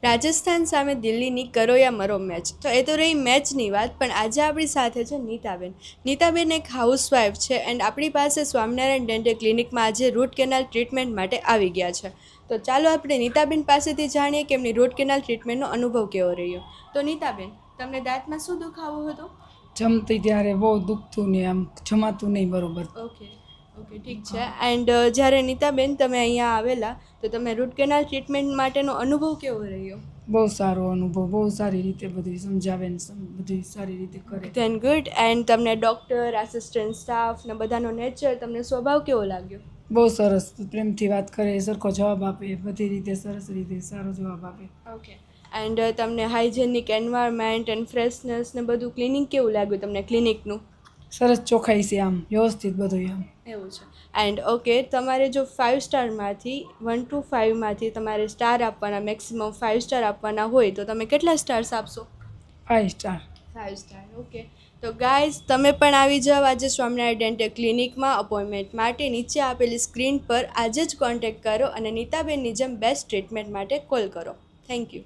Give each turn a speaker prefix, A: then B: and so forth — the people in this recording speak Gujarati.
A: રાજસ્થાન સામે દિલ્હીની કરો યા મરો મેચ. તો એ તો રહી મેચની વાત, પણ આજે આપણી સાથે છે નીતાબેન. નીતાબેન એક હાઉસવાઈફ છે એન્ડ આપણી પાસે સ્વામિનારાયણ ડેન્ટલ ક્લિનિકમાં આજે રૂટ કેનાલ ટ્રીટમેન્ટ માટે આવી ગયા છે. તો ચાલો આપણે નીતાબેન પાસેથી જાણીએ કે એમની રૂટ કેનાલ ટ્રીટમેન્ટનો અનુભવ કેવો રહ્યો. તો નીતાબેન, તમને દાંતમાં શું દુખાવો હતો?
B: જમતી ત્યારે બહુ દુખતું ને આમ જમાતું નહીં બરોબર.
A: ઓકે ઓકે, ઠીક છે. એન્ડ જ્યારે નીતાબેન તમે અહીંયા આવેલા તો તમે રૂટ કેનાલ ટ્રીટમેન્ટ માટેનો અનુભવ કેવો રહ્યો?
B: બહુ સારો અનુભવ, બહુ સારી રીતે બધું સમજાવે ને બધું સારી રીતે કરે.
A: Then good. એન્ડ તમને ડૉક્ટર, આસિસ્ટન્ટ સ્ટાફ ને બધાનો નેચર, તમને સ્વભાવ કેવો લાગ્યો?
B: બહુ સરસ, પ્રેમથી વાત કરે, સરખો જવાબ આપે, બધી રીતે સરસ રીતે સારો જવાબ આપે.
A: ઓકે. એન્ડ તમને હાઇજેનિક એન્વાયરમેન્ટ એન્ડ ફ્રેશનેસ ને બધું ક્લિનિક કેવું લાગ્યું તમને ક્લિનિકનું?
B: સરસ ચોખ્ખાઈ છે, આમ વ્યવસ્થિત બધું આમ.
A: એવું છે. એન્ડ ઓકે, તમારે જો 5 સ્ટારમાંથી 1 to 5માંથી તમારે સ્ટાર આપવાના, મેક્સિમમ 5 સ્ટાર આપવાના હોય તો તમે કેટલા સ્ટાર્સ આપશો?
B: 5 સ્ટાર.
A: 5 સ્ટાર. ઓકે. તો ગાઈઝ, તમે પણ આવી જાઓ આજે સ્વામિનારાયણ ડેન્ટલ ક્લિનિકમાં અપોઇન્ટમેન્ટ માટે. નીચે આપેલી સ્ક્રીન પર આજે જ કોન્ટેક્ટ કરો અને નીતાબેનની જેમ બેસ્ટ ટ્રીટમેન્ટ માટે કોલ કરો. Thank you.